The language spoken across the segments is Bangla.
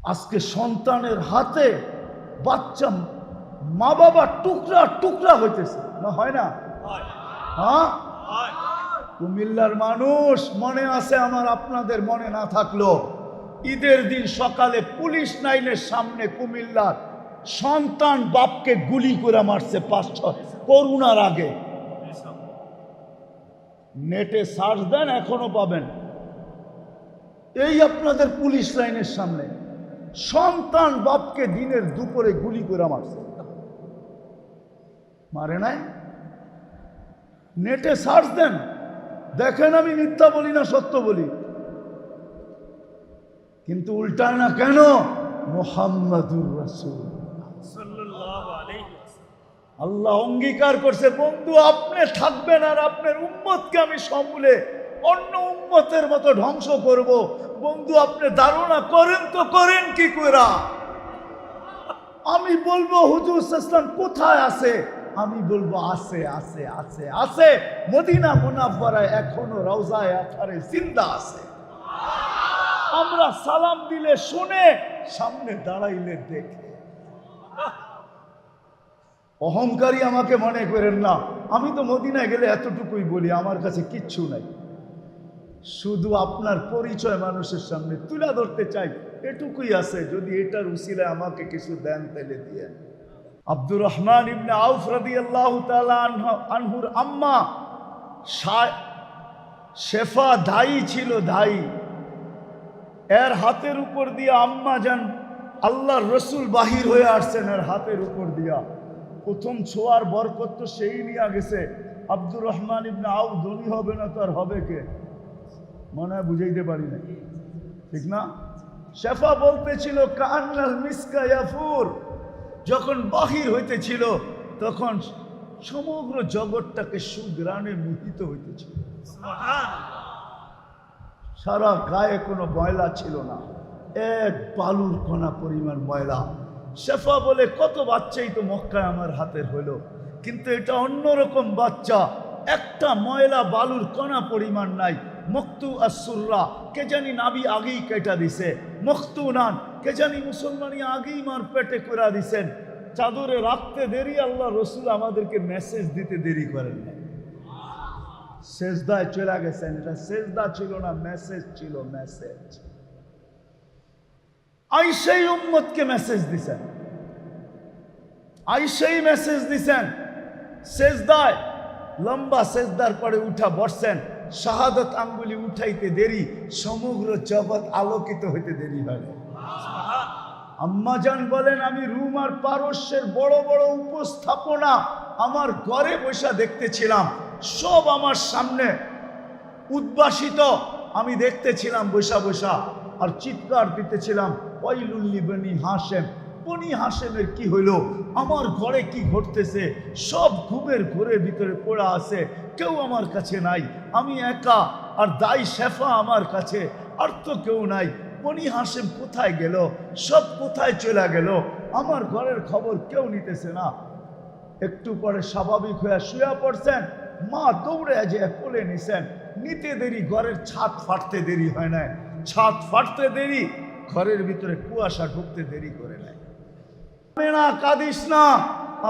আজকে সন্তানের হাতে বাচ্চা মা বাবা টুকরা টুকরা হইতেছে, না হয় না? হ্যাঁ, কুমিল্লার মানুষ মনে আছে আমার, আপনাদের মনে না থাকলো ঈদের দিন সকালে পুলিশ লাইনের সামনে কুমিল্লার সন্তান বাপকে গুলি করে মারছে 5-6 করোনার আগে। নেটে সার্চ দেন, এখনো পাবেন। এই আপনাদের পুলিশ লাইনের সামনে সন্তান বাপকে দিনের দুপুরে গুলি করে মারছে। মারে নাই? নেটে সার্চ দেন, দেখেন। আমি মিথ্যা বলি না, সত্য বলি। কিন্তু উল্টায় না কেন? মুহাম্মাদুর রাসূল সাল্লাল্লাহু আলাইহি ওয়াসাল্লাম। আল্লাহ অঙ্গীকার করছে, বন্ধু আপনি থাকবেন আর আপনার উম্মতকে আমি সমূলে অন্য উম্মতের মতো ধ্বংস করব। বন্ধু আপনি ধারণা করেন তো করেন কি কইরা? আমি বলবো হুজুর সাল্লাল্লাহু কোথায় আছে? আমি বলবো আছে আছে আছে আছে, মদিনা মুনাফফারায় এখনো রওজায়ে আতহারে জিন্দা আছে। আমরা সালাম দিলে শুনে, সামনে দাঁড়াইলে দেখে। অহংকারী আমাকে মনে করেন না, আমি তো মদিনায় গেলে এতটুকুই বলি, আমার কাছে কিচ্ছু নাই। শুধু আপনার পরিচয় মানুষের সামনে তুলে ধরতে চাই, এটুকুই আছে। যদি এটার উসিলায় আমাকে কিছু দেন তাহলে দিয়ে। আব্দুর রহমান ইবনে আউফ রাদিয়াল্লাহু তাআলা আনহুর আম্মা শেফা দায়ী ছিল, দায়ী। এর হাতের উপর দিয়া আম্মা যান আল্লাহর রসুল বাহির হয়ে আসছেন, এর হাতের উপর দিয়া। প্রথম ছোঁয়ার বরকত তো সেই নিয়ে গেছে। আব্দুর রহমান ইবনে আউফ ধনী হবে না তো আর হবে কে? মনে হয় বুঝাইতে পারি না, ঠিক না? শেফা বলতেছিল কান্নাল মিসকা ইয়াফুর। যখন বাহির হইতেছিল তখন সমগ্র জগৎটাকে সুগ্রাণে মোহিত হইতেছিল। সারা গায়ে কোনো ময়লা ছিল না, এক বালুর কণা পরিমাণ ময়লা। শেফা বলে কত বাচ্চাই তো মক্কায় আমার হাতের হইল, কিন্তু এটা অন্যরকম বাচ্চা, একটা ময়লা বালুর কণা পরিমাণ নাই। মক্তু আসুররা, কে জানি নাবি আগেই কেটা দিছে। মক্তু নান, কে জানি মুসলমানি আগেই মার পেটে করে দিছেন। চাদরে রাখতে দেরি, আল্লাহ রসুল আমাদেরকে মেসেজ দিতে দেরি করেন না। সেজদায় চলে গেছেন। এটা সেজদা ছিল না, মেসেজ ছিল, মেসেজ। আইসেই উম্মতকে মেসেজ দিছেন, আইসেই মেসেজ দিছেন। সেজদায় লম্বা সেজদার পরে উঠা বসছেন, শাহাদত আঙ্গুলি উঠাইতে দেরি, সমগ্র জগৎ আলোকিত হইতে দেরি হয়। আম্মাজান বলেন, আমি রুম আর পারস্যের বড় বড় উপস্থাপনা আমার ঘরে বসে দেখতেছিলাম, সব আমার সামনে উদ্ভাসিত। আমি দেখতেছিলাম বসা বসা, আর চিৎকার দিতেছিলাম, ওয়াইলুল বনি হাশেম, বনি হাশেমের কি হইল, আমার ঘরে কি ঘটতেছে? সব ঘুমের ঘোরের ভিতরে পড়া আছে, কেউ আমার কাছে নাই, আমি একা, আর দাই শেফা আমার কাছে, আর তো কেউ নাই। বনি হাশেম কোথায় গেল? সব কোথায় চলে গেল? আমার ঘরের খবর কেউ নিতেছে না। একটু পরে স্বাভাবিক হয়ে শুয়ে পড়ছেন, মা দৌড়ে যে কোলে নিছেন। নিতে দেরি, ঘরের ছাদ ফাটতে দেরি হয় না, ছাদ ফাটতে দেরি, ঘরের ভিতরে কুয়াশা ঢুকতে দেরি করে নেয়। না কাঁদিস না,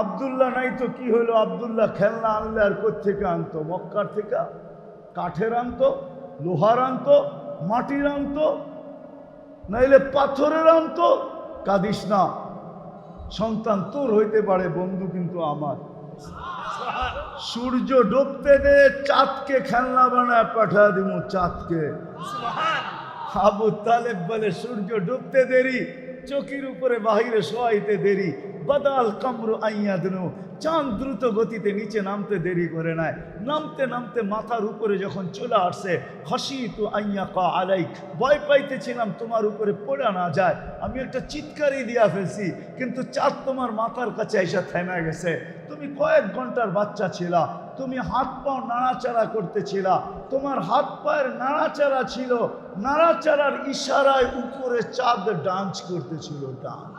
আব্দুল্লাহ নাই তো কি হলো? আব্দুল্লাহ খেলনা আনলে আর কোত্থেকে আনতো? মক্কার থেকে কাঠের আনতো, লোহার আনতো, মাটির আনতো, নাইলে পাথরের আনতো। কাঁদিস না, সন্তান তোর হইতে পারে, বন্ধু কিন্তু আমার। সূর্য ডুবতে দে, চাঁদকে খেলনা বানায় পাঠা দিব চাঁদকে। আবু তালেব বলে, সূর্য ডুবতে দেরি, চকির উপরে বাহিরে শোয়াইতে দেরি, বাদাল কামরু আইয়াদনু, চাঁদ দ্রুত গতিতে নিচে নামতে দেরি করে নাই। নামতে নামতে মাথার উপরে যখন চলে আসছে, খাশিতু আইয়াকা আলাইক, ভয় পাইতেছিলাম তোমার উপরে পড়ে না যায়। আমি একটা চিৎকারই দিয়া ফেলছি, কিন্তু চাঁদ তোমার মাথার কাছে এসে থেমে গেছে। তুমি কয়েক ঘন্টার বাচ্চা ছিলা, তুমি হাত পাও নাড়াচাড়া করতেছিলা, তোমার হাত পায়ের নাড়াচাড়া ছিল, নাড়াচাড়ার ইশারায় উপরে চাঁদ ডান্স করতেছিল। ডান্স,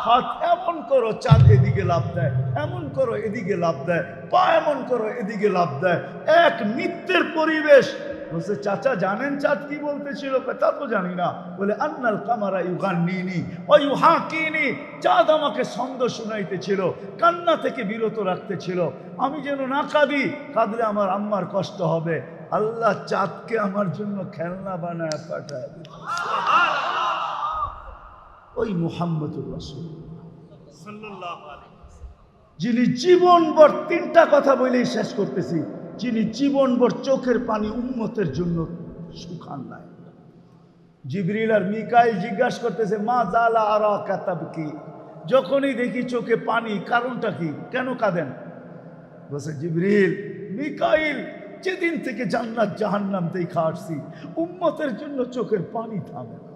হাত এমন করো চাঁদ এদিকে লাভ দেয়, এমন করো এদিকে লাভ দেয়, পা এমন করো এদিকে লাভ দেয়। এক নৃত্যের পরিবেশ, বলছে চাচা জানেন চাঁদ কি বলতেছিল? তা তো জানি না। বলে আন্নাল কামারা ইউগান্নিনি ওয়া ইউহাকিনি, চাঁদ আমাকে ছন্দ শুনাইতেছিল, কান্না থেকে বিরত রাখতেছিল, আমি যেন না কাঁদি, কাঁদলে আমার আম্মার কষ্ট হবে। আল্লাহ চাঁদকে আমার জন্য খেলনা বানায় পাঠায় দিল। ওই মুহাম্মদুর রাসূলুল্লাহ সাল্লাল্লাহু আলাইহি ওয়াসাল্লাম, যিনি জীবনভর, তিনটা কথা বলেই শেষ করতেছি, যিনি জীবনভর চোখের পানি উম্মতের জন্য শুকান নাই। জিবরিল আর মিকাইল জিজ্ঞাসা করতেছে মা জালা আরা কাতাবকি, যখনই দেখি চোখে পানি, কারণটা কি, কেন কাঁদেন? বলছে জিবরিল মিকাইল, যেদিন থেকে জান্নাত জাহান্নাম দেখা আসছি উম্মতের জন্য চোখের পানি থামে না।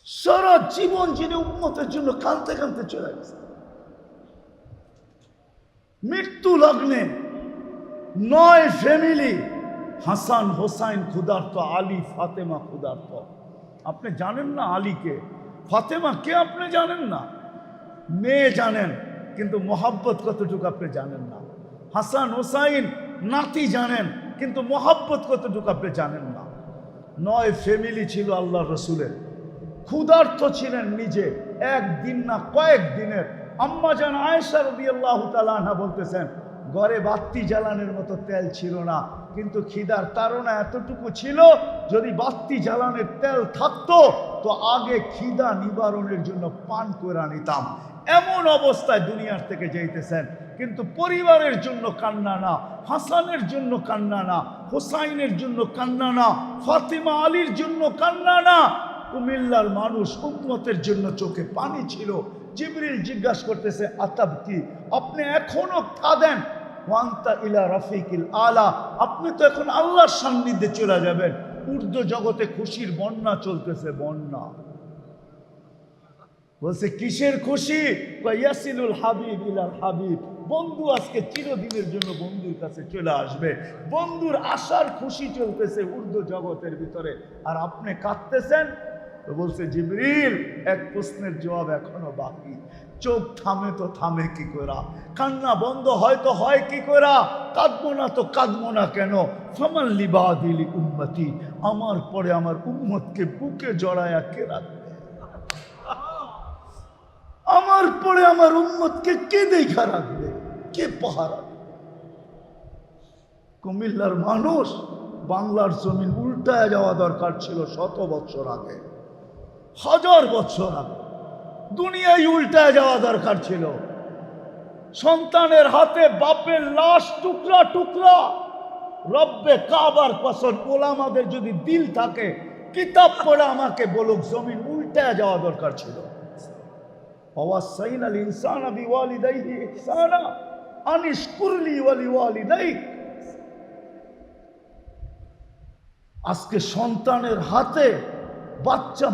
সারা জীবন যিনি উম্মতের জন্য কাঁদতে কাঁদতে চলে গেছে, মৃত্যু লগ্নে 9 ফ্যামিলি, হাসান হোসাইন ক্ষুধার্ত, আলী ফাতেমা ক্ষুধার্ত। আপনি জানেন না আলীকে, ফাতেমা কে আপনি জানেন না, মেয়ে জানেন কিন্তু মোহাব্বত কতটুকু আপনি জানেন না। হাসান হোসাইন নাতি জানেন কিন্তু মোহাব্বত কতটুকু আপনি জানেন না। 9 ফ্যামিলি ছিল আল্লাহ রসুলের, ক্ষুধার্ত ছিলেন নিজে, একদিন না কয়েকদিনের। আম্মা জান আয়েশা রাদিয়াল্লাহু তাআলা আনহা বলতেছেন ঘরে বাতি জ্বালানোর মতো তেল ছিল না, কিন্তু খিদার তাড়না এতটুকু ছিল, যদি বাতি জ্বালানোর তেল থাকতো তো আগে খিদা নিবারণের জন্য পান করে নিতাম। এমন অবস্থায় দুনিয়ার থেকে যাইতেছেন, কিন্তু পরিবারের জন্য কান্না না, হাসানের জন্য কান্না না, হোসাইনের জন্য কান্না না, ফাতিমা আলীর জন্য কান্না না। কুমিল্লার মানুষ উম্মতের জন্য চোখে পানি ছিল। জিবরিল জিজ্ঞাসা করতেছে আতাব কি, আপনি এখনো কাঁদেন? ওয়ান্তা ইলা রাফিকিল আলা, আপনি তো এখন আল্লাহর সান্নিধ্যে চলে যাবেন। ঊর্ধ্ব জগতে খুশির বন্যা চলতেছে, বন্যা। বলছে কিসের খুশি? ইয়াসিলুল হাবিব ইলাল হাবিব, বন্ধু আজকে চিরদিনের জন্য বন্ধুর কাছে চলে আসবে। বন্ধুর আশার খুশি চলতেছে ঊর্ধ্ব জগতের ভিতরে, আর আপনি কাঁদতেছেন। তো বলছে জিবরিল, এক প্রশ্নের জবাব এখনো বাকি। চোখ থামে তো থামে কি করা, কান্না বন্ধ হয় তো হয় কি করা, কাঁদবো না তো কাঁদবো না কেন? ফামান লিবাদিলি উম্মতি, আমার পরে আমার উম্মতকে বুকে জড়ায়া কে রাখবে? আমার পরে আমার উম্মতকে কে দেখা রাখবে, কে পাহারা দেবে? কুমিল্লার মানুষ, বাংলার জমিন উল্টায় যাওয়া দরকার ছিল 100 বছর আগে, 1000 বছর আগে দুনিয়ায় উল্টায় যাওয়া দরকার ছিল। সন্তানের হাতে বাপের লাশ টুকরা টুকরা। রব্বে কাবার কসম, ওলামাদের যদি দিল থাকে কিতাব পড়ে আমাকে বলুক, জমিন উল্টায় যাওয়া দরকার ছিল। ওয়াসাইনাল ইনসানা বিওয়ালিদাইহি ইহসানা আনিশকুরলি ওয়ালিওয়ালিদাইক। আজকে সন্তানের হাতে বাচ্চা,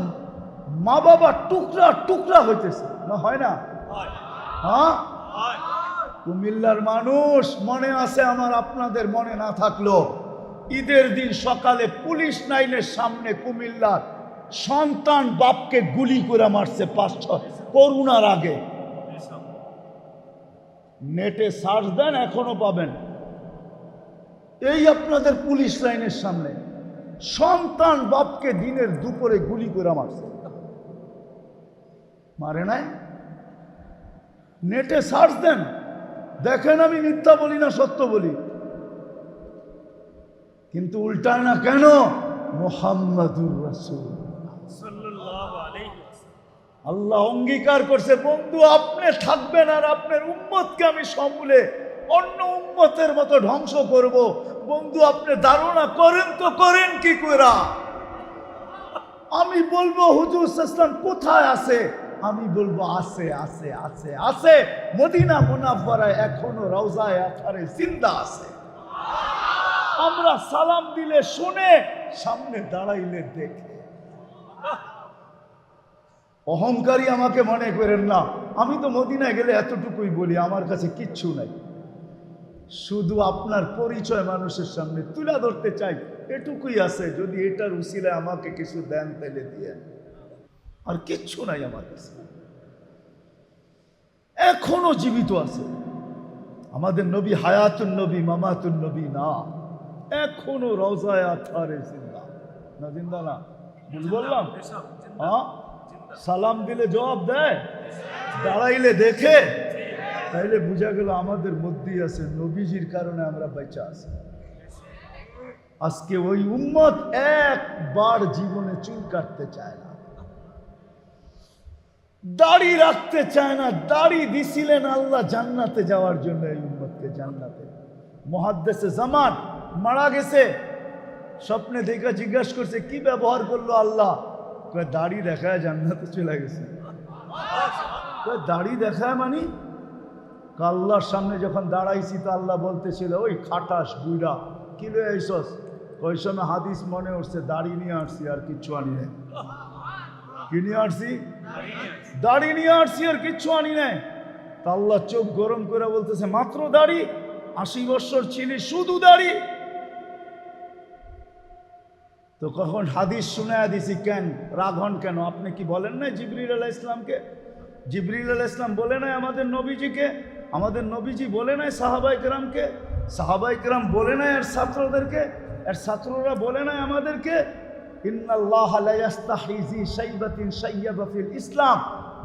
মা বাবা টুকরা টুকরা হইতেছে না, হয় না? হ্যাঁ, কুমিল্লার মানুষ মনে আছে আমার, আপনাদের মনে না থাকলো ঈদের দিন সকালে পুলিশ লাইনের সামনে কুমিল্লার সন্তান বাপকে গুলি করে মারছে 5-6, করোনার আগে। নেটে সার্চ দেন, এখনো পাবেন। এই আপনাদের পুলিশ লাইনের সামনে সন্তান বাপকে দিনের দুপুরে গুলি করে মারছে, মারে নাই? নেটে সার্চ দেন, দেখেন। আমি মিথ্যা বলি না, সত্য বলি। কিন্তু উল্টায় না কেন? মুহাম্মাদুর রাসূলুল্লাহ সাল্লাল্লাহু আলাইহি ওয়াসাল্লাম। আল্লাহ অঙ্গীকার করছে, বন্ধু আপনি থাকবেন আর আপনার উম্মতকে আমি সমূলে অন্য উম্মতের মতো ধ্বংস করব। বন্ধু আপনি ধারণা করেন তো করেন কি কইরা? আমি বলবো হুজুর সাল্লাল্লাহু কোথায় আছে? আমি বলবো আছে আছে আছে আছে, মদিনা মুনাফফারায় এখনো রওজায়ে আতহারে জিন্দা আছে। আমরা সালাম দিলে শুনে, সামনে দাঁড়াইলে দেখে। অহংকারী আমাকে মনে করেন না, আমি তো মদিনায় গেলে এতটুকুই বলি, আমার কাছে কিচ্ছু নাই। শুধু আপনার পরিচয় মানুষের সামনে তুলে ধরতে চাই, এটুকুই আছে। যদি এটার উসিলায় আমাকে কিছু দেন তাইলে দিয়েন, আর কিচ্ছু নাই আমার কাছে। এখনো জীবিত আছে আমাদের নবী, হায়াতুন নবী মামাতুন নবী না। এখনো রওজায়ে আতহারে জিন্দা না, জিন্দা না? বুঝ বললাম? হ্যাঁ, সালাম দিলে জবাব দেয়, দাঁড়াইলে দেখে, তাইলে বুঝা গেল আমাদের মধ্যেই আছে, নবীজির কারণে আমরা বেঁচে আছি। আজকে ওই উম্মত একবার জীবনে চুল কাটতে চায় না, দাড়ি রাখতে চায় না। দাড়ি দিছিলেন আল্লাহ জান্নাতে যাওয়ার জন্য, এই উম্মতকে জান্নাতে। মুহাদ্দিসে জামান মারা গেছে, স্বপ্নে দেখে জিজ্ঞাসা করছে কি ব্যবহার করলো আল্লাহ? কয় দাড়ি দেখায় জান্নাতে চলে গেছে। কয় দাড়ি দেখায় মানে? আল্লাহর সামনে যখন দাঁড়াইছি তো আল্লাহ বলতেছিল, ওই খাটাস বুইড়া কি লয়ে আইসস? ওই সময় হাদিস মনে উঠছে, দাড়ি নিয়ে আসছি আর কিচ্ছু আনি নাই। কি নিয়ে আসছি? দাড়ি নিয়ে আসছি আর কিচ্ছু আনি নাই। তা আল্লাহ চোখ গরম করে বলতেছে, মাত্র দাড়ি? 80 বছর ছিলি শুধু দাড়ি? তো কখন হাদিস শুনায়া দিছি, কেন রাগ হন কেন? আপনি কি বলেন নাই জিবরিল আলাইহিস সালামকে? জিবরিল আলাইহিস সালাম বলে নাই আমাদের নবীজিকে? আমাদের নবীজি বলে নাই সাহাবায়ে কেরামকে? সাহাবায়ে কেরাম বলে নাই আর ছাত্রদেরকে? আর ছাত্ররা বলে নাই আমাদেরকে? ইন্নাল্লাহা লা ইস্তাহিজি শাইবাতিন শাইয়াবা ফিল ইসলাম,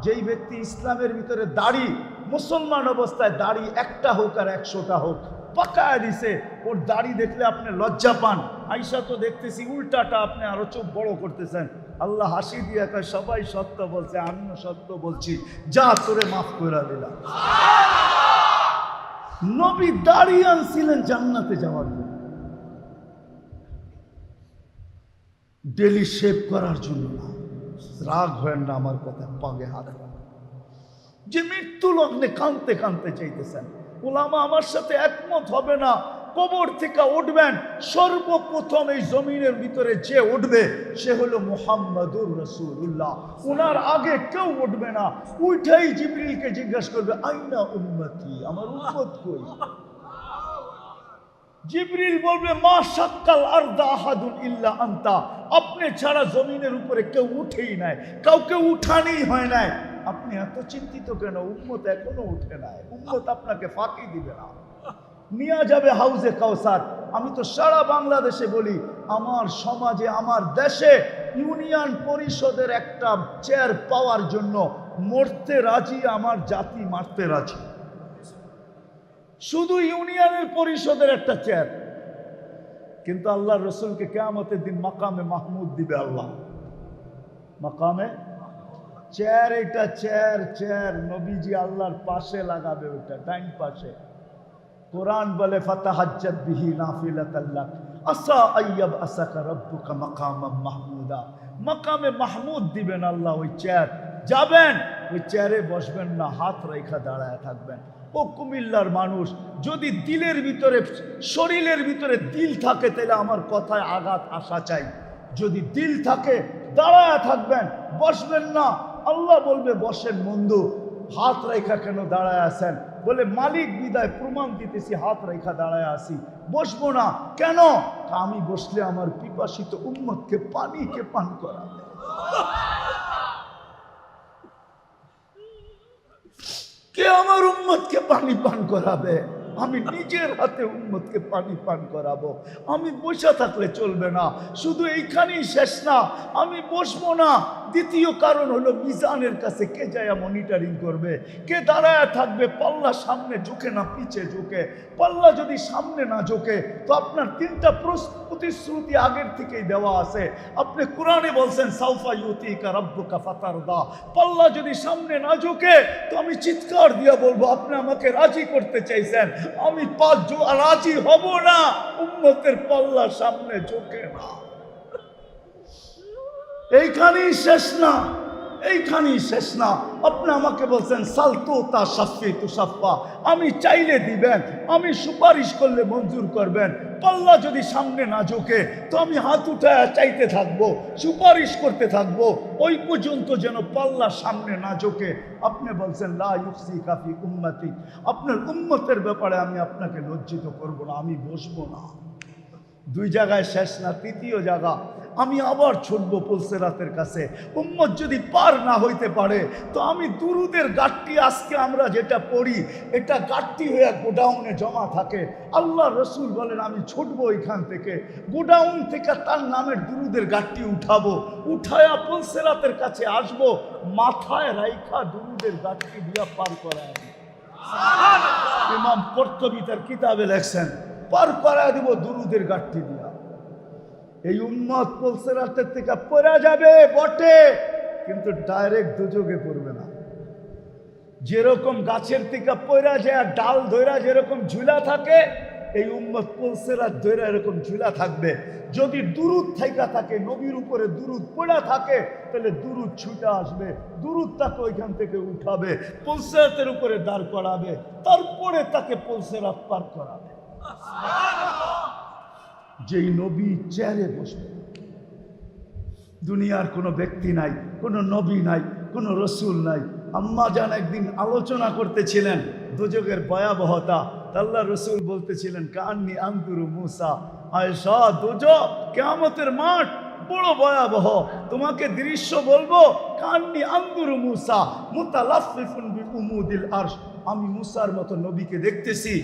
যেই ব্যক্তি ইসলামের ভিতরে দাড়ি, মুসলমান অবস্থায় দাড়ি একটা হোক আর 100টা হোক পাকায় দিছে, ওর দাড়ি দেখলে আপনি লজ্জা পান। আয়েশা তো দেখতেছি উল্টাটা, আপনি আরো চোখ বড় করতেছেন। আল্লাহ হাসি দিয়ে কয়, সবাই সত্য বলছে, আমিও সত্য বলছি, যা তোরে মাফ করে দিলাম। নবী দাড়ি আনছিলেন জান্নাতে যাওয়ার জন্য, ডেলি শেভ করার জন্য না। রাগ হয় না আমার কথা, পাগে হাত রাখেন। যে মৃত্যু লগ্নে কাঁদতে কাঁদতে চাইতেছেন, উলামা আমার সাথে একমত হবে না, কবর থেকে উঠবেন, সর্বপ্রথম এই জমিনের ভিতরে যে উঠবে সে হলো মুহাম্মাদুর রাসূলুল্লাহ। ওনার আগে কেউ উঠবে না। উঠেই জিবরিলকে জিজ্ঞাসা করবে, আইনা উম্মতি, আমার উম্মত কই? জিবরিল বলবে, মা শাক্কাল আরদা আহাদুন ইল্লা আনতা, আপনি ছাড়া জমিনের উপরে কেউ উঠেই নাই, কাউকে উঠানি হয় নাই। আপনি এত চিন্তিত কেন? উম্মত এখনো উঠে নাই, উম্মত আপনাকে ফাঁকি দিবে না, নিয়ে যাবে হাউজে কাউসার। আমি তো সারা বাংলাদেশে বলি, আমার সমাজে, আমার দেশে ইউনিয়ন পরিষদের একটা চেয়ার পাওয়ার জন্য মরতে রাজি, আমার জাতি মারতে রাজি। শুধু ইউনিয়নের পরিষদের একটা চেয়ার, কিন্তু আল্লাহ রসুলকে কিয়ামতের দিন মাকামে মাহমুদ দিবে আল্লাহ। মাকামে চেয়ার, এটা চেয়ার, চেয়ার নবীজি আল্লাহর পাশে লাগাবে, ওটা ডাইন পাশে। কোরআন বলে, ফাতাহাজ্জাত বিহি নাফিলাতাল লাক আসা আইয়াব আসাকা রাব্বুকা মাকামাম মাহমুদা। মাকামে মাহমুদ দিবেন আল্লাহ, ওই চেয়ার যাবেন, ওই চেয়ারে বসবেন না, হাত রেখা দাঁড়ায় থাকবেন। ও কুমিল্লার মানুষ, যদি দিলের ভিতরে, শরীরের ভিতরে দিল থাকে, তাহলে আমার কথায় আঘাত আসা চাই। যদি দিল থাকে দাঁড়ায় থাকবেন, বসবেন না। আল্লাহ বলবে, বসেন বন্ধু, হাত রেখা কেন দাঁড়ায় আছেন? বলে, মালিক বিদায় প্রমাণ দিতেছি, হাত রেখা দাঁড়ায় আসি, বসবো না। কেন? আমি বসলে আমার পিপাসিত উম্মতকে পানিকে পান করাবে। কে আমার উম্মতকে পানি পান করাবে? আমি নিজের হাতে উম্মতকে পানি পান করাবো। আমি বসে থাকলে চলবে না। শুধু এইখানেই শেষ না, আমি বসবো না। দ্বিতীয় কারণ হলো, মিজানের কাছে কে যায় মনিটরিং করবে? কে দাঁড়ায় থাকবে? পাল্লা সামনে ঝুঁকে না পিছে ঝুঁকে? পাল্লা যদি সামনে না ঝুঁকে, তো আপনার 3টা প্রতিশ্রুতি আগের থেকেই দেওয়া আছে। আপনি কোরআনে বলছেন, সাউফা ইউতিকা রাব্বুকা ফাতারদা। পাল্লা যদি সামনে না ঝুঁকে, তো আমি চিৎকার দিয়া বলবো, আপনি আমাকে রাজি করতে চাইছেন, আমি রাজি হব না। উম্মতের পাল্লা সামনে ঝুঁকে না। এইখানেই শেষ না, এইখানেই শেষ না। আপনি আমাকে বলছেন, সালতু তা সাফি তু সাফা, আমি চাইলে দিবেন, আমি সুপারিশ করলে মঞ্জুর করবেন। পাল্লা যদি সামনে না ঝোঁকে, তো আমি হাত উঠায় চাইতে থাকবো, সুপারিশ করতে থাকবো, ওই পর্যন্ত যেন পাল্লা সামনে না ঝোঁকে। আপনি বলছেন, লা ইউসি কাফি উম্মতি, আপনার উম্মতের ব্যাপারে আমি আপনাকে লজ্জিত করব না, আমি বসবো না। 2 জায়গায় শেষ না, তৃতীয় জায়গা, আমি আবার ছুটবো পুলসিরাতের কাছে। উম্মত যদি পার না হইতে পারে তো আমি দুরুদের গাঁটটি আজকে আমরা যেটা পড়ি এটা গাঁটটি হয়ে গোডাউনে জমা থাকে। আল্লাহ রসুল বলেন আমি ছুটবো এখান থেকে, গোডাউন থেকে তার নামের দুরুদের গাঁটটি উঠাবো, উঠায়া পুলসিরাতের কাছে আসবো, মাথায় রাইখা দুরুদের গাঁটটি দিয়া পার করায়। ইমাম কর্তুবী তার কিতাবে লেখছেন পার করায় দিব দুরুদের গাঁটটি দিয়া। এই উম্মত পুলসিরাতের থেকে পড়া যাবে বটে, কিন্তু ডাইরেক্ট দুযোগে পড়বে না। যেরকম গাছের থেকে পড়া যায় ডাল ধইরা যেরকম ঝুলা থাকে, এই উম্মত পুলসিরাত ধইরা এরকম ঝুলা থাকবে। যদি দুরুদ থাইকা থাকে, নবীর উপরে দুরুদ পড়া থাকে, তাহলে দুরুদ ছুটে আসবে, দুরুদ তাকে ওইখান থেকে উঠাবে, পুলসিরাতের উপরে দাঁড় করাবে, তারপরে তাকে পুলসিরাত পার করাবে। যেই নবী চেয়ারে বসবে, দুনিয়ার কোনো ব্যক্তি নাই, কোনো নবী নাই, কোনো রসুল নাই। আম্মা জান একদিন আলোচনা করতেছিলেন দুযোগের ভয়াবহতা। আল্লাহ রসুল বলতেছিলেন কান্নি আনতুরু মুসা, আয়েশা দুযোগ কিয়ামতের মাঠ বড় ভয়াবহ, তোমাকে দৃশ্য বলবো। কান্নি আনতুরু মুসা মুতালাফফিফুন বিউমুদিল আরশ, আমি মুসার মতো নবীকে দেখতেছি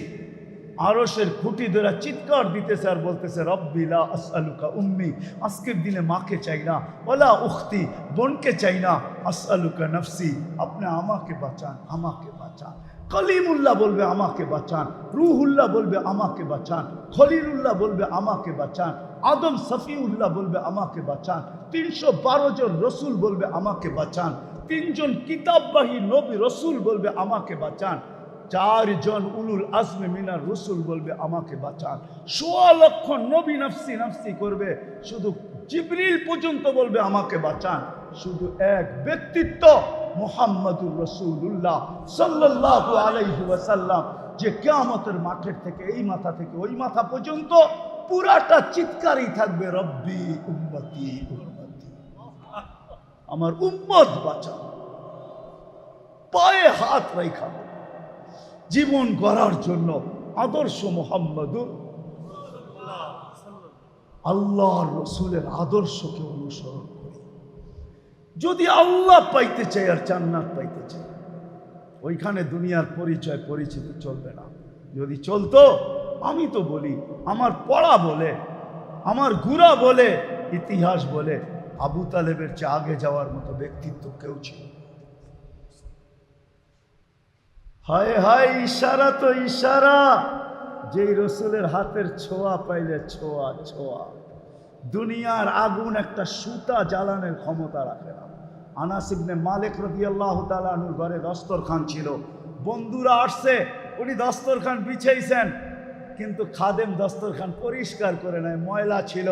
আরশের খুঁটি ধরে চিৎকার দিতেছে আর বলতেছে রব্বি লা আসআলুকা উম্মি, আজকের দিনে মাকে চাই না, ওয়ালা উখতি বোনকে চাই না, আসআলুকা নফসি, আপনি আমাকে বাঁচান, আমাকে বাঁচান। কলিমুল্লাহ বলবে আমাকে বাঁচান, রুহুল্লাহ বলবে আমাকে বাঁচান, খলিলুল্লাহ বলবে আমাকে বাঁচান, আদম সফিউল্লাহ বলবে আমাকে বাঁচান, 312 জন রসুল বলবে আমাকে বাঁচান, 3 জন কিতাববাহী নবী রসুল বলবে আমাকে বাঁচান, 4 জন উলুল আজমে মিনার রসুল বলবে আমাকে বাঁচান, 1.25 লক্ষ নবী নফসি নফসি করবে, শুধু জিবরিল পর্যন্ত বলবে আমাকে বাঁচান। শুধু এক ব্যক্তিত্ব মুহাম্মদুর রাসূলুল্লাহ সাল্লাল্লাহু আলাইহি ওয়াসাল্লাম, যে কিয়ামতের মাঠের থেকে এই মাথা থেকে ওই মাথা পর্যন্ত পুরাটা চিৎকারই থাকবে রব্বি উম্মতি উম্মতি, আমার উম্মত বাঁচাও। পায়ে হাত রাখা জীবন গড়ার জন্য আদর্শ মুহাম্মদুর আল্লাহর রসুলের আদর্শকে অনুসরণ করি। যদি আল্লাহ পাইতে চাই আর জান্নাত পাইতে চাই, ওইখানে দুনিয়ার পরিচয় পরিচিতি চলবে না। যদি চলতো, আমি তো বলি আমার পড়া বলে, আমার ঘুরা বলে, ইতিহাস বলে আবু তালেবের চেয়ে আগে যাওয়ার মতো ব্যক্তিত্ব কেউ ছিল। হায় হায়, ইশারা তো ইশারা, যেই রসুলের হাতের ছোঁয়া পাইলে ছোঁয়া ছোঁয়া, দুনিয়ার আগুন একটা সুতা জ্বালানোর ক্ষমতা রাখে না। আনাস ইবনে মালিক রাদিয়াল্লাহু তাআলা আনহুর ঘরে দস্তরখান ছিল, বন্ধুরা আসছে, উনি দস্তরখান বিছাইছেন, কিন্তু খাদেম দস্তরখান পরিষ্কার করে নাই, ময়লা ছিল।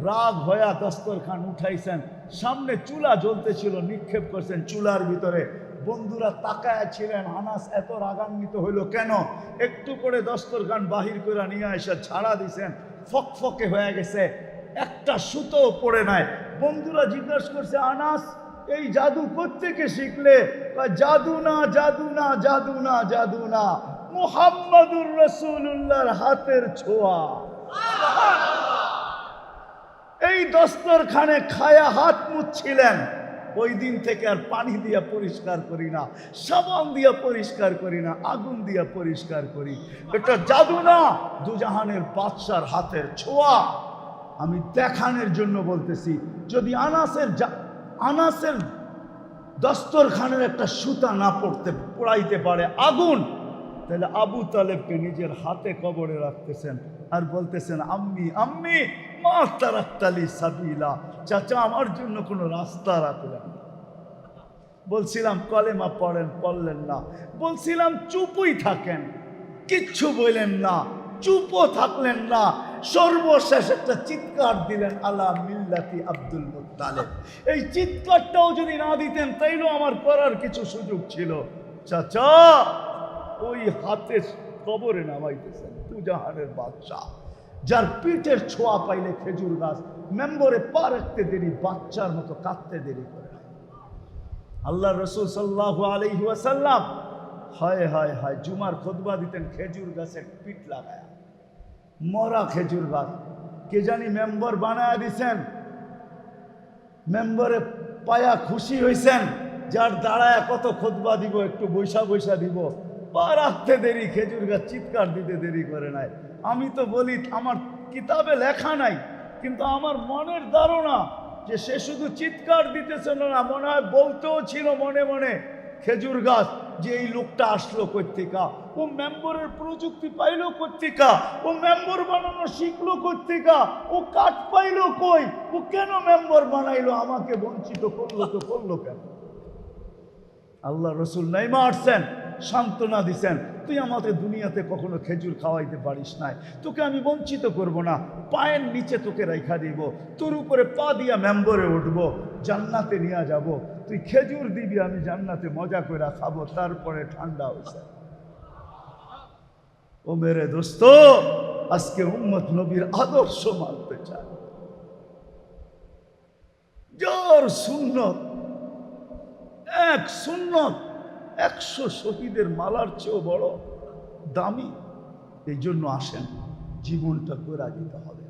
রাগ হয়া দস্তরখান উঠাইছেন, সামনে চুলা জ্বলতেছিল, নিক্ষেপ করছেন চুলার ভিতরে। বন্ধুরা তাকায় ছিলেন, আনাস এত রাগান্বিত হইল কেন? একটু করে দস্তরখান বাহির করে নিয়ে এসে ছাড়া দিছেন, ফকফকে হয়ে গেছে, একটা সুতো পড়ে নাই। বন্ধুরা জিজ্ঞাসা করছে, আনাস এই জাদু কোত্থেকে শিখলে? জাদু না, জাদু না, জাদু না, জাদু না, মুহাম্মদুর রাসূলুল্লাহর হাতের ছোঁয়া। এই দস্তরখানে খায়া হাত মুছছিলেন, ওই দিন থেকে আর পানি দিয়া পরিষ্কার করি না, সাবান দিয়া পরিষ্কার করি না, আগুন দিয়া পরিষ্কার করি। এটা জাদু না, দুজাহানের বাদশার হাতের ছোঁয়া। আমি দেখানোর জন্য বলতেছি, যদি আনাসের দস্তরখানের একটা সুতা না পোড়াইতে পারে আগুন, তাহলে আবু তালেবকে নিজের হাতে কবরে রাখতেছেন আর বলতেছেন আম্মি আম্মি মা তারাক্তালি সাবিলা, চাচা আমার জন্য কোনো রাস্তা রাখলেন না। বলছিলাম কলেমা পড়েন, পড়লেন না। বলছিলাম চুপই থাকেন, কিচ্ছু বললেন না, চুপও থাকলেন না। সর্বশেষ একটা চিৎকার দিলেন, আলা মিল্লাতি আব্দুল মুত্তালিব। এই চিৎকারটাও যদি না দিতেন তাইলেও আমার করার কিছু সুযোগ ছিল। চাচা ওই হাতে কবরে নামাইতেছেন দুজাহানের বাদশা, যার পিঠের ছোঁয়া পাইলে খেজুর গাছ মেম্বরে পা রাখতে দেরি, বাচ্চার মতো কাঁদতে দেরি করে। আল্লাহ রসুল সাল্লাল্লাহু আলাইহি ওয়াসাল্লাম হায় হায় হায় জুমার খুতবা দিতেন খেজুর গাছের পিঠ লাগায়া, মরা খেজুর গাছ। কে জানি মেম্বার বানায়া দিছেন, মেম্বারে পায়া খুশি হয়েছেন, যার দাঁড়ায় কত খুতবা দিব, একটু বৈশা বৈশা দিব, পা রাখতে দেরি, খেজুর গাছ চিৎকার দিতে দেরি করে নাই। আমি তো বলি আমার কিতাবে লেখা নাই, কিন্তু আমার মনের ধারণা যে সে শুধু চিৎকার দিতেছে না, মনে হয় বলতেও ছিল মনে মনে খেজুর গাছ, যে এই লোকটা আসলো কোত্থেকা, ও মেম্বরের প্রযুক্তি পাইলো কোত্থেকা, ও মেম্বর বানানো শিখলো কোত্থেকা, ও কাঠ পাইলো কই, ও কেন মেম্বর বানাইলো, আমাকে বঞ্চিত করলো, তো করলো কেন? আল্লাহ রসুল নাইমা আসছেন, সান্ত্বনা দিছেন, তুই আমাদের দুনিয়াতে কখনো খেজুর খাওয়াইতে পারিস নাই, তোকে আমি বঞ্চিত করব না, পায়ের নিচে তোকে রেখা দিব, তোর উপরে পা দিয়া মেম্বরে উঠবো, জান্নাতে নিয়ে যাব, তুই খেজুর দিবি, আমি জান্নাতে মজা করে খাবো, তারপরে ঠান্ডা হয়েছে। ও মেরে দোস্ত, আজকে উম্মত নবীর আদর্শ মানতে চায়, যার সুন্নত, এক সুন্নত 100 শহীদের মালার চেয়েও বড় দামি। এই জন্য আসেন, জীবনটা গড়া দিতে হবে,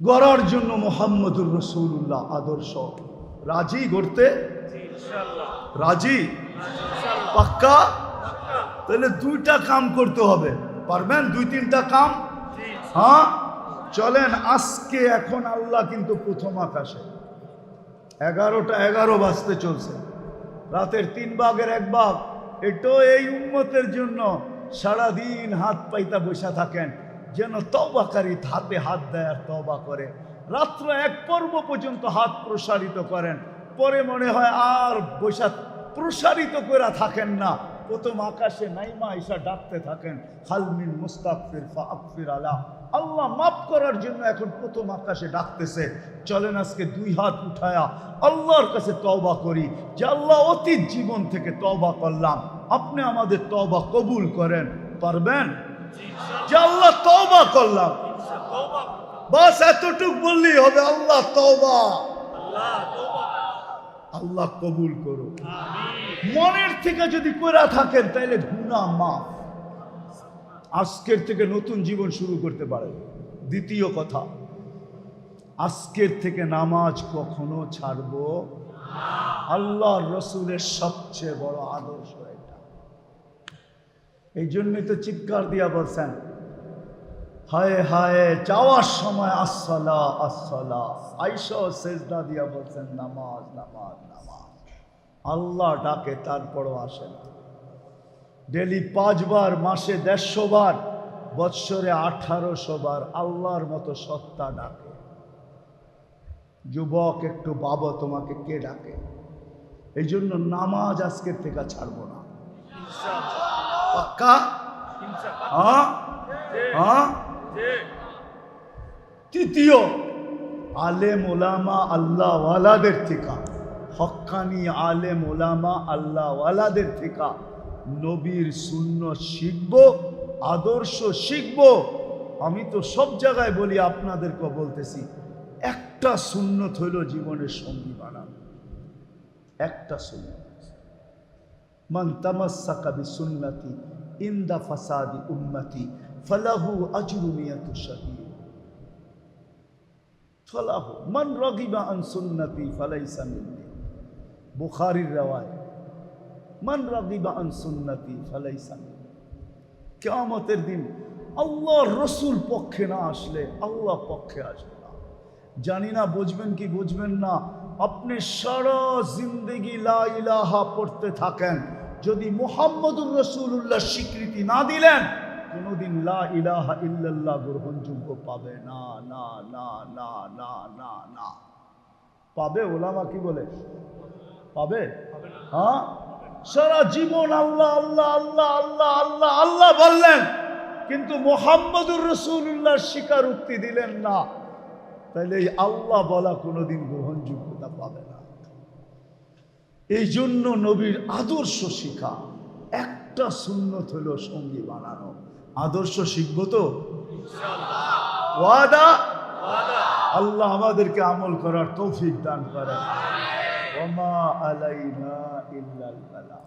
গড়ার জন্য মুহাম্মদুর রাসূলুল্লাহ আদর্শ। রাজি গড়তে? রাজি? পাক্কা? তাহলে 2টা কাম করতে হবে, পারবেন? 2-3টা কাম? হ্যাঁ, চলেন আজকে। এখন আল্লাহ কিন্তু প্রথম আকাশে, 11টা 11 বাজতে চলছে, রাতের 3 ভাগের 1 ভাগ, এটাও এই উম্মতের জন্য সারাদিন হাত পাইতা বসা থাকেন, যেন তওবাকারী হাতে হাত দেয় আর তওবা করে। রাত্র 1 পর্ব পর্যন্ত হাত প্রসারিত করেন, পরে মনে হয় আর বসা প্রসারিত করে থাকেন না, প্রথম আকাশে নাইমা ঈশা ডাকতে থাকেন, হালমিন মুস্তাগফির ফাগফির আলা, আল্লাহ মাফ করার জন্য এখন প্রথম আকাশে ডাকতেছে। চলেন আজকে 2 হাত উঠায়া আল্লাহর কাছে তওবা করি, যে আল্লাহ অতীত জীবন থেকে তওবা করলাম, আপনি আমাদের তওবা কবুল করেন। পারবেন? যে আল্লাহ তওবা করলাম, বাস এতটুক বললেই হবে, আল্লাহ তওবা, আল্লাহ কবুল করো। মনের থেকে যদি কইরা থাকেন তাহলে গুনাহ মাফ, আজকের থেকে নতুন জীবন শুরু করতে পারেন। দ্বিতীয় কথা, আজকের থেকে নামাজ কখনো ছাড়বো, আল্লাহর রসুলের সবচেয়ে বড় আদর্শ এটা। এই জন্যই তো চিৎকার দিয়া বলছেন, হায় হায়, যাওয়ার সময় আসসালা আসসালা, আয়েশা সেজদা দিয়া বলছেন নামাজ নামাজ নামাজ। আল্লাহ ডাকে, তারপরও আসে না। ডেলি 5 বার, মাসে 150 বার, বৎসরে 1800 বার আল্লাহর মতো সত্তা ডাকে। যুবক, একটু বাবা, তোমাকে কে ডাকে? এই জন্য নামাজ আজকের থেকে ছাড়বো না, পাক্কা? হ্যাঁ হ্যাঁ। তৃতীয়, আলেম ওলামা আল্লাহ ওয়ালাদের থেকে, হক্কানি আলেম ওলামা আল্লাহ ওয়ালাদের থেকে নবীর সুন্নত শিখব, আদর্শ শিখব। আমি তো সব জায়গায় বলি, আপনাদেরকে বলতেছি, একটা সুন্নত হইল জীবনের সঙ্গী বানানো, একটা সুন্নত। মান তামাসসাকা বিসুন্নতি ইনদা ফাসাদি উম্মতি ফালাহু আজরু মিয়াতু শাহীদ, ফালাহু মান রাগিবা আন সুন্নতি ফালাইসা মিন্নি। বুখারীর রওয়ায়াত, মান রাগিবা আন সুন্নতি ফালাইসা মিন্নি। কিয়ামতের দিন আল্লাহর রসুল পক্ষে না আসলে আল্লাহ পক্ষে আসবে না। জানি না বুঝবেন কি বুঝবেন না, আপনি সারা জিন্দেগি লা ইলাহা পড়তে থাকেন, যদি মুহাম্মদুর রাসূলুল্লাহ স্বীকৃতি না দিলেন, কোনোদিন লা ইলাহা ইল্লাল্লাহ গ্রহণযোগ্য পাবে না না না না না না না। পাবে? ওলামা কি বলে পাবে? হ্যাঁ, সারা জীবন আল্লাহ আল্লাহ আল্লাহ আল্লাহ আল্লাহ আল্লাহ বললেন, কিন্তু মুহাম্মদুর রাসূলুল্লাহর স্বীকারোক্তি দিলেন না, তাহলে এই আল্লাহ বলা কোনোদিন গ্রহণযোগ্যতা পাবে না। এই জন্য নবীর আদর্শ শিখা, একটা সুন্নত হলো সঙ্গী বানানো। আদর্শ শিখবো তো ইনশাআল্লাহ, ওয়াদা? আল্লাহ আমাদেরকে আমল করার তৌফিক দান করেন। ওয়া মা আলাইনা ইল্লাল বালাগ।